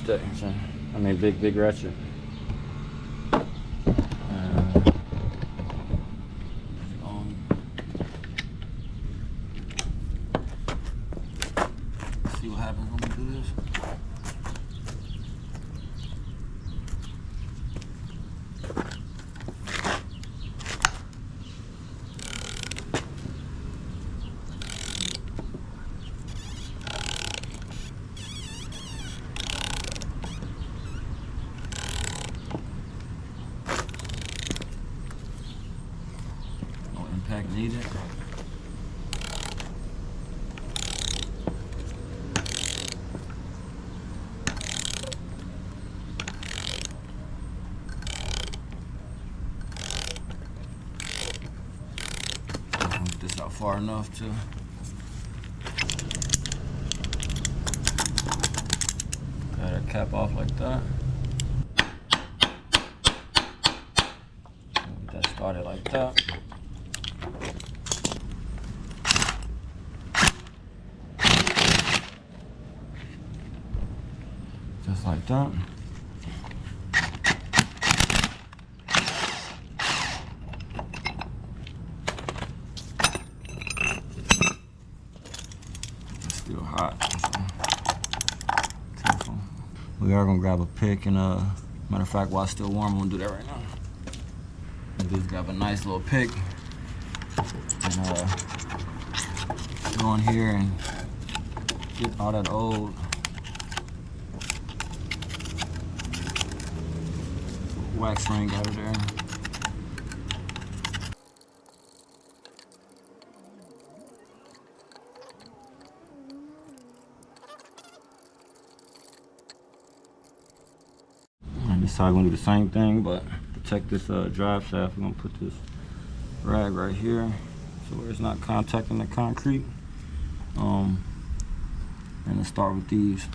stick. So, I mean, big ratchet. See what happens when we do this. No impact needed. This out far enough to cut that cap off like that. Get that started like that. Just like that. Still hot. Careful. We are gonna grab a pick and matter of fact, while it's still warm, I'm gonna do that right now. Just grab a nice little pick and go in here and get all that old wax ring out of there. This side we're gonna do the same thing, but to protect this drive shaft, we're gonna put this rag right here so where it's not contacting the concrete. And let's start with these.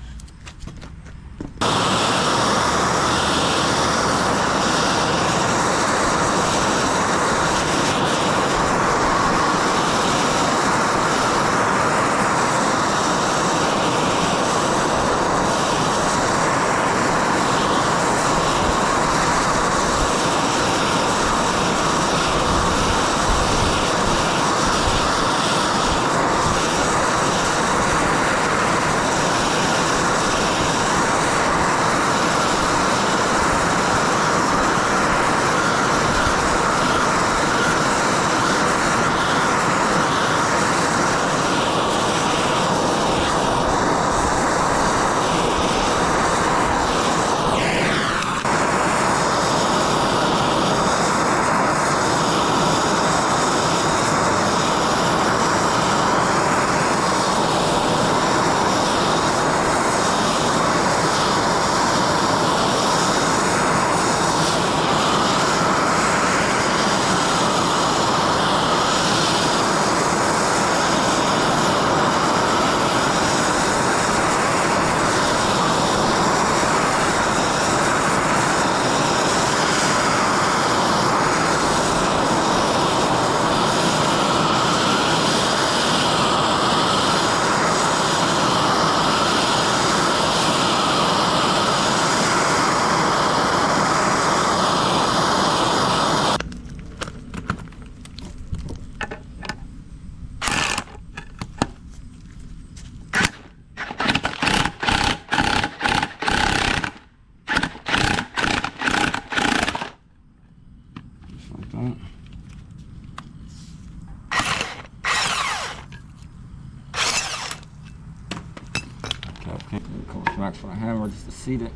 Okay, come back for a hammer just to seat it.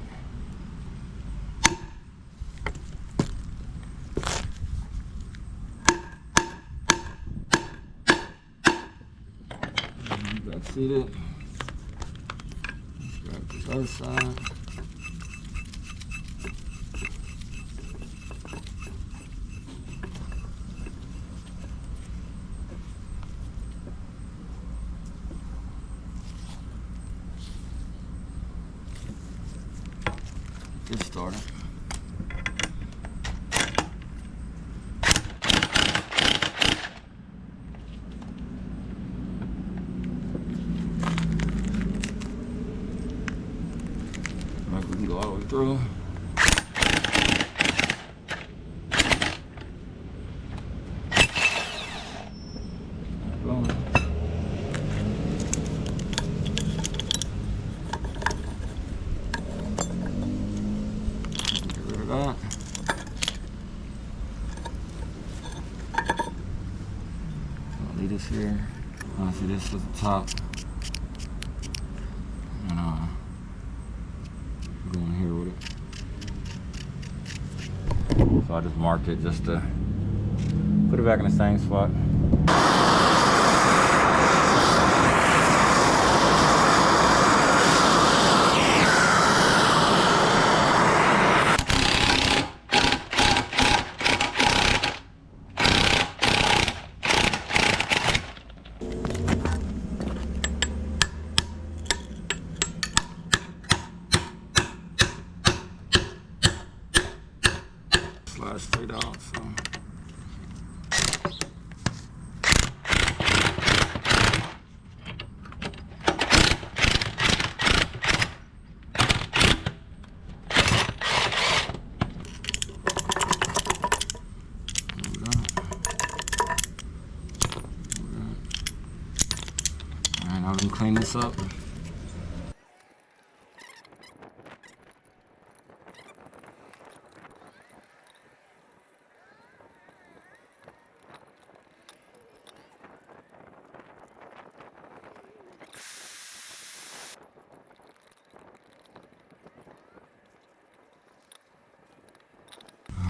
Back seated. Grab this other side. Get started. Go all the way through. Boom. Get rid of that. I'll leave this here. See, this is the top. And go in here with it. So I just marked it just to put it back in the same spot. Slide straight out, so. Alright, now we can clean this up.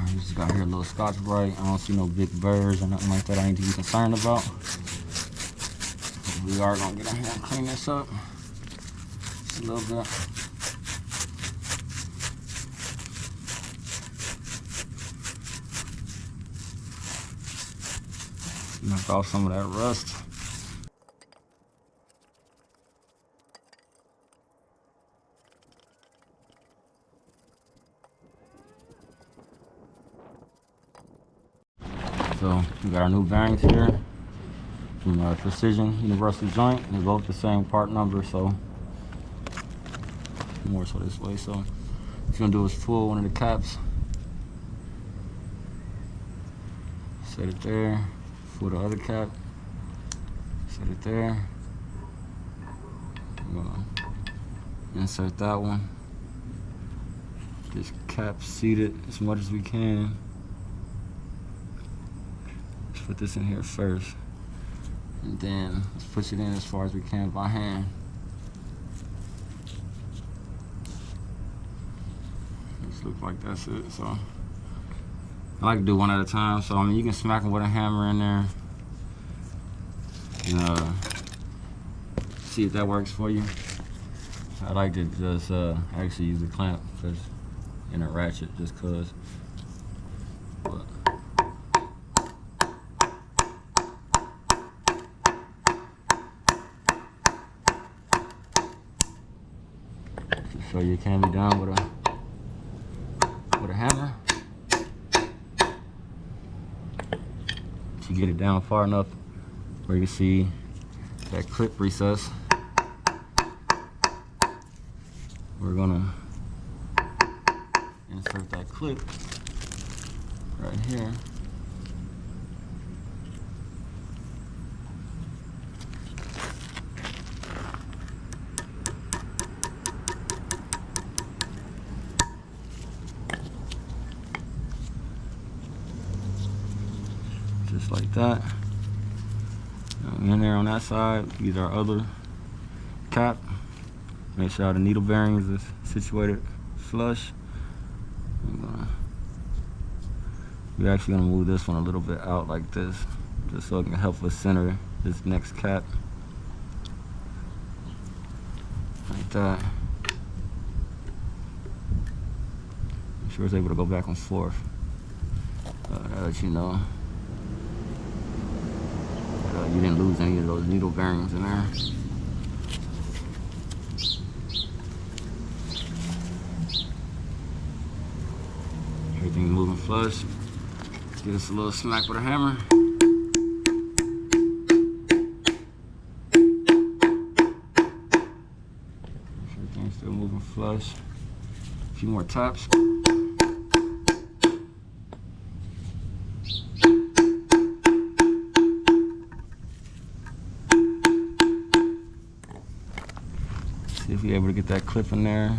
We just got here a little Scotch Brite. I don't see no big burrs or nothing like that I need to be concerned about. We are gonna get in here and clean this up just a little bit. Knock off some of that rust. So we got our new bearings here from Precision Universal Joint. They're both the same part number, so more so this way. So what you're gonna do is pull one of the caps, set it there, pull the other cap, set it there. I'm gonna insert that one. This cap seated as much as we can. Let's put this in here first, and then let's push it in as far as we can by hand. Just look like that's it. So I like to do one at a time. So I mean, you can smack them with a hammer in there and see if that works for you. I like to just actually use a clamp and a ratchet just cause. So you can be done with a hammer. If you get it down far enough where you can see that clip recess, we're gonna insert that clip right here. Just like that. In there on that side, use our other cap. Make sure the needle bearings is situated flush. We're actually gonna move this one a little bit out like this, just so it can help us center this next cap. Like that. Make sure it's able to go back and forth. That'll let you know you didn't lose any of those needle bearings in there. Everything's moving flush. Give us a little smack with a hammer. Everything's still moving flush. few more taps. See if we're able to get that clip in there.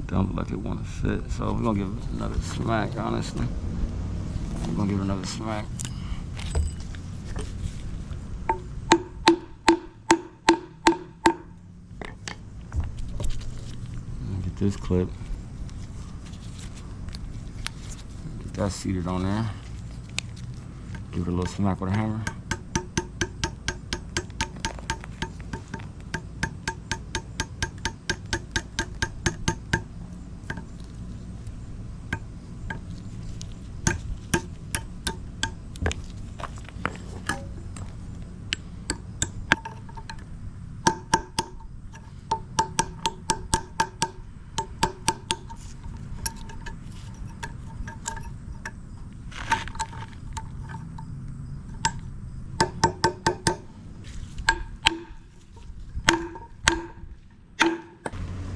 Don't look like it want to fit, so we're gonna give it another smack. Honestly, we're gonna give it another smack. Get this clip. Get that seated on there. Give it a little smack with a hammer.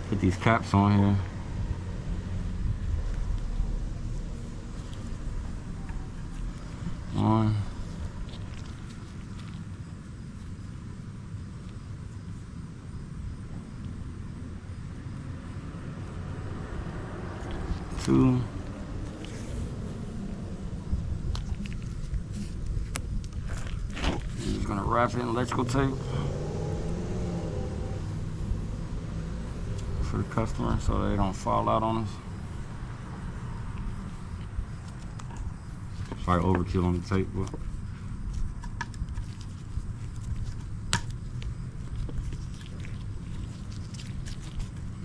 Put these caps on here. One. Two. I'm just gonna wrap it in electrical tape for the customer so they don't fall out on us. Probably overkill on the tape, but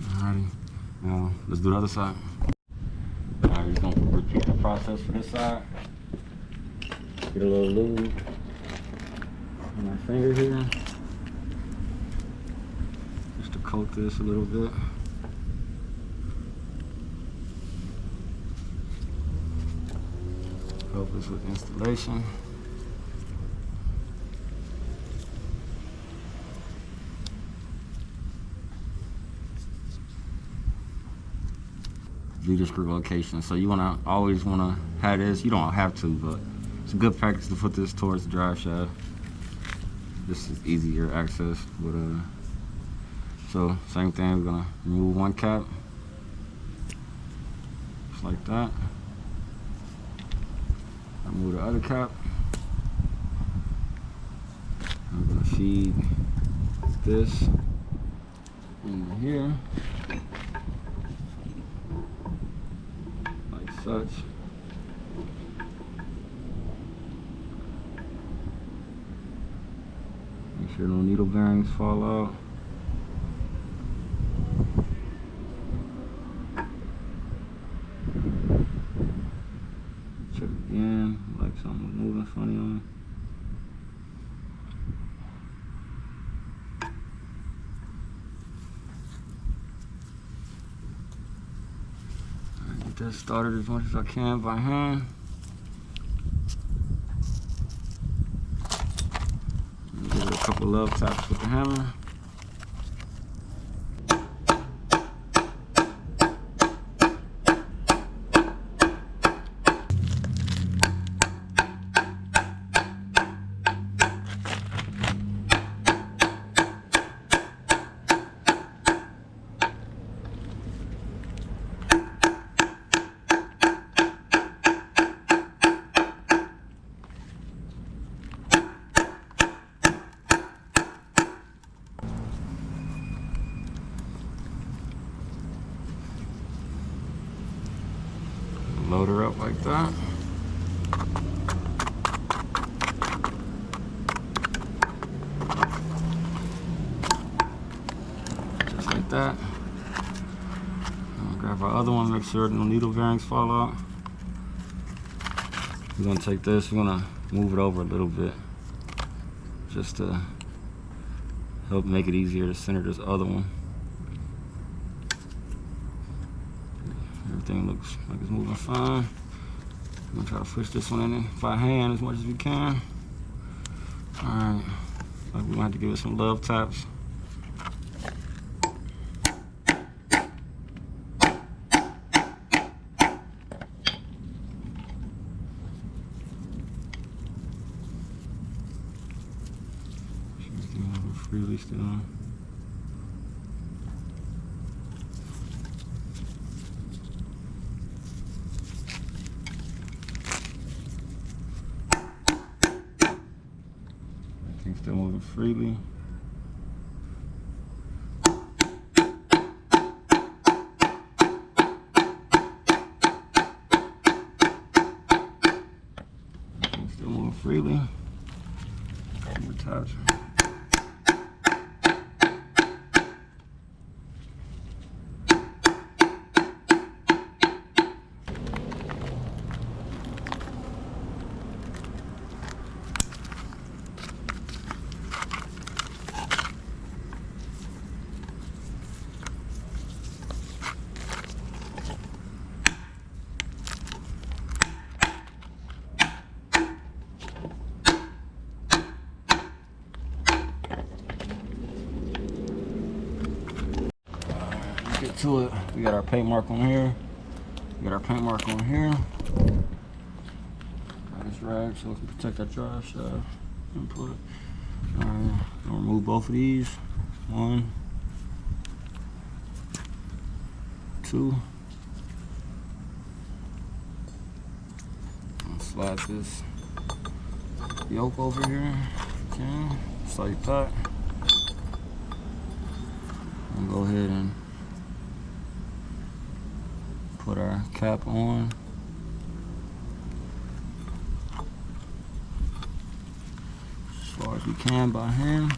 alrighty. Now let's do the other side. Alright, we're just gonna repeat the process for this side. Get a little lube on my finger here, just to coat this a little bit. Help us with installation. Leader screw location. So you always wanna have this. You don't have to, but it's a good practice to put this towards the drive shaft. This is easier access, but so same thing. We're gonna remove one cap, just like that. Remove the other cap. I'm gonna feed this in here, like such. Make sure no needle bearings fall out. Check again, like something was moving funny on it. Alright, get that started as much as I can by hand. Give it a couple love taps with the hammer. Load her up like that. Just like that. Grab our other one, make sure no needle bearings fall out. We're gonna take this, we're gonna move it over a little bit just to help make it easier to center this other one. Everything looks like it's moving fine. I'm gonna try to push this one in by hand as much as we can. Alright, We're gonna have to give it some love taps. Freely still. Everything's still moving freely. Everything's still moving freely. More taps. Get to it. We got our paint mark on here. We got our paint mark on here. Got this rag so we can protect our drive shaft input. Alright, I'll remove both of these. 1, 2. I'll slide this yoke over here. Okay, just like that. And go ahead and put our cap on. As far as we can by hand.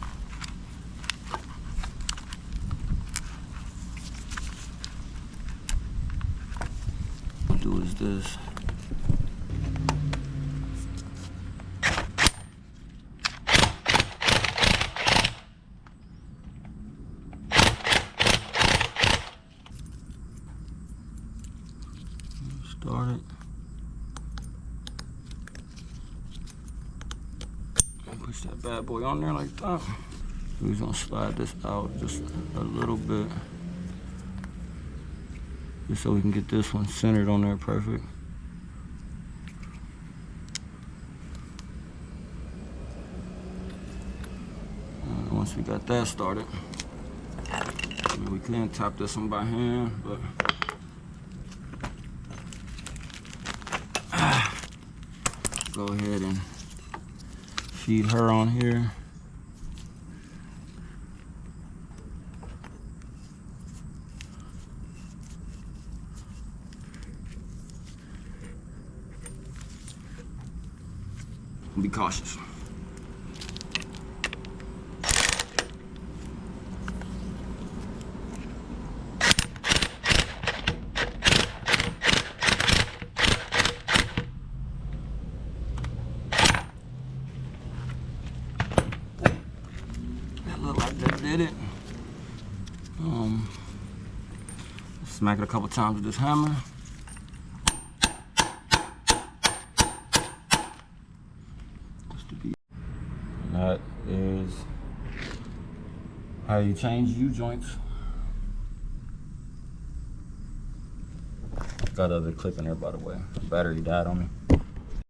What we'll do is this. Start it. And push that bad boy on there like that. We're just gonna slide this out just a little bit. Just so we can get this one centered on there perfect. Once we got that started, we can tap this one by hand, but go ahead and feed her on here. Be cautious. That did it. Smack it a couple times with this hammer. And that is how you change U joints. Got other clip in there, by the way. The battery died on me.